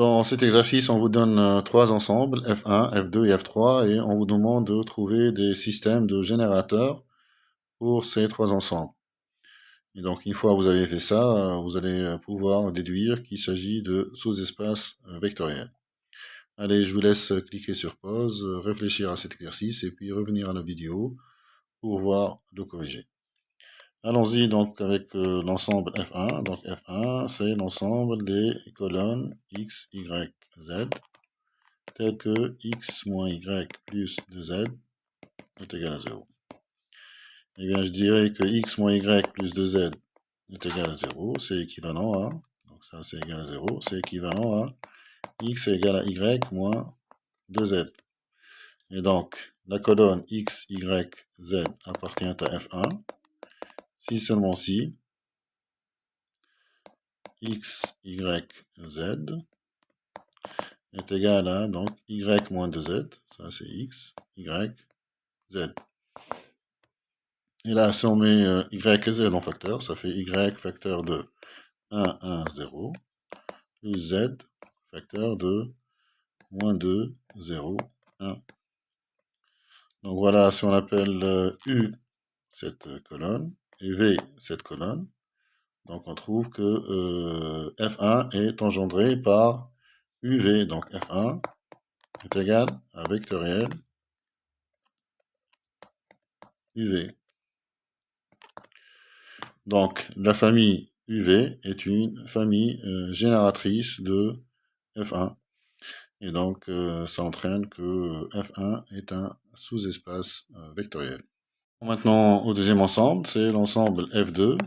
Dans cet exercice, on vous donne trois ensembles, F1, F2 et F3, et on vous demande de trouver des systèmes de générateurs pour ces trois ensembles. Et donc, une fois que vous avez fait ça, vous allez pouvoir déduire qu'il s'agit de sous-espaces vectoriels. Allez, je vous laisse cliquer sur pause, réfléchir à cet exercice, et puis revenir à la vidéo pour voir le corriger. Allons-y donc avec l'ensemble F1. Donc F1, c'est l'ensemble des colonnes X, Y, Z, tel que X moins Y plus 2Z est égal à 0. Eh bien, je dirais que X moins Y plus 2Z est égal à 0. C'est équivalent à, donc ça c'est égal à 0, c'est équivalent à X est égal à Y moins 2Z. Et donc, la colonne X, Y, Z appartient à F1. Si seulement si X, Y, Z est égal à donc Y moins 2Z, ça c'est X, Y, Z. Et là, si on met Y et Z en facteur, ça fait Y facteur de 1, 1, 0, plus Z facteur de moins 2, 0, 1. Donc voilà, si on appelle U cette colonne et V cette colonne, donc on trouve que F1 est engendré par UV. Donc F1 est égal à vectoriel UV. Donc la famille UV est une famille génératrice de F1. Et donc ça entraîne que F1 est un sous-espace vectoriel. Maintenant, au deuxième ensemble, c'est l'ensemble F2.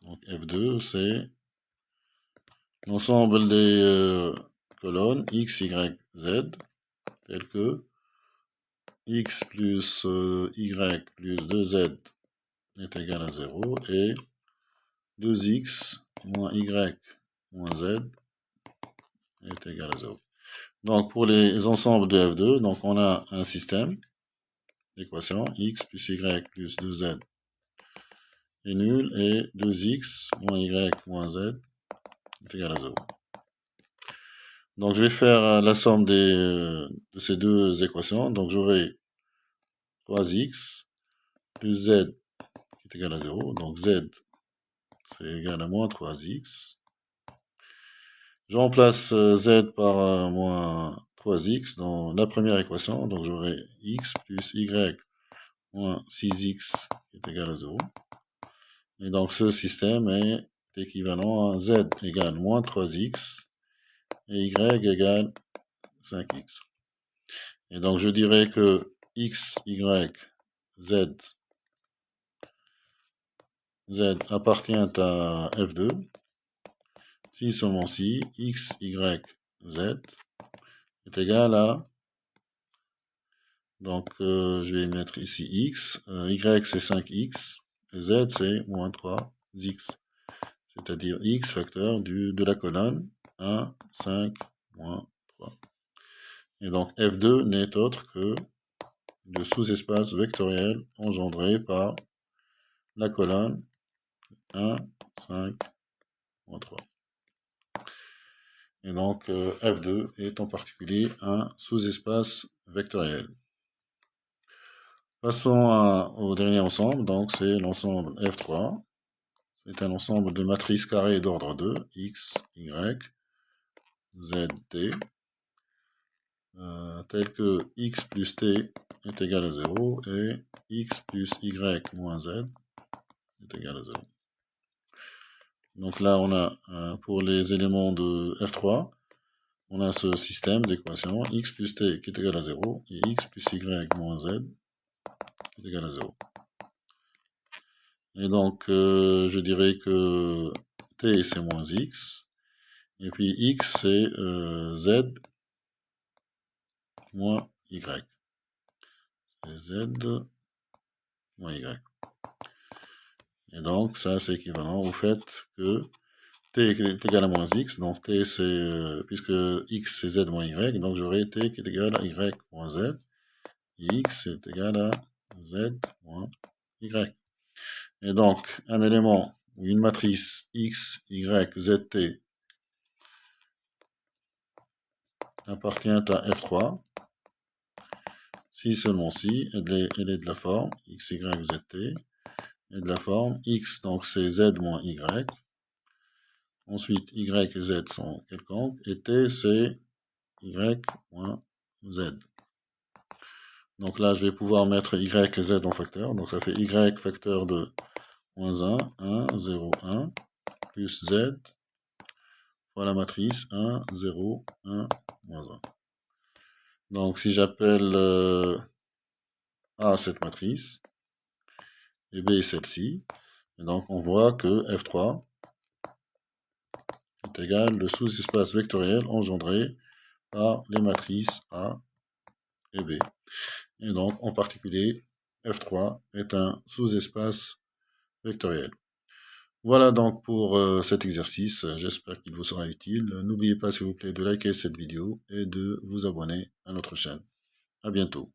Donc F2, c'est l'ensemble des colonnes X, Y, Z, telles que X plus Y plus 2Z est égal à 0 et 2X moins Y moins Z est égal à 0. Donc pour les ensembles de F2, donc on a un système d'équation X plus Y plus 2Z est nul et 2X moins Y moins Z est égal à 0. Donc je vais faire la somme de ces deux équations. Donc j'aurai 3X plus Z qui est égal à 0. Donc Z c'est égal à moins 3X. Je remplace Z par moins 3X dans la première équation. Donc j'aurai X plus Y moins 6X qui est égal à 0. Et donc ce système est équivalent à Z égale moins 3X et Y égale 5X. Et donc je dirais que X, Y, Z appartient à F2. Si seulement si X, Y, Z est égal à, donc je vais mettre ici X, Y c'est 5X, et Z c'est moins 3X. C'est-à-dire X facteur de la colonne 1, 5, moins 3. Et donc F2 n'est autre que le sous-espace vectoriel engendré par la colonne 1, 5, moins 3. Et donc F2 est en particulier un sous-espace vectoriel. Passons au dernier ensemble, donc c'est l'ensemble F3. C'est un ensemble de matrices carrées d'ordre 2, X, Y, Z, T, tel que X plus T est égal à 0 et X plus Y moins Z est égal à 0. Donc là, on a, pour les éléments de F3, on a ce système d'équation X plus T qui est égal à 0 et X plus Y moins Z qui est égal à 0. Et donc, je dirais que T c'est moins X, et puis X c'est Z moins Y. C'est Z moins Y. Et donc, ça c'est équivalent au fait que T est égal à moins X, donc T c'est, puisque X c'est Z moins Y, donc j'aurai T qui est égal à Y moins Z, et X est égal à Z moins Y. Et donc, un élément où une matrice X, Y, Z, T appartient à F3, si seulement si, elle est de la forme X, Y, Z, T, et de la forme X, donc c'est Z moins Y. Ensuite, Y et Z sont quelconques, et T, c'est Y moins Z. Donc là, je vais pouvoir mettre Y et Z en facteur. Donc ça fait Y facteur de moins 1, 1, 0, 1, plus Z, fois la matrice 1, 0, 1, moins 1. Donc si j'appelle A cette matrice, et B celle-ci, et donc on voit que F3 est égal le sous-espace vectoriel engendré par les matrices A et B. Et donc, en particulier, F3 est un sous-espace vectoriel. Voilà donc pour cet exercice. J'espère qu'il vous sera utile. N'oubliez pas, s'il vous plaît, de liker cette vidéo et de vous abonner à notre chaîne. À bientôt.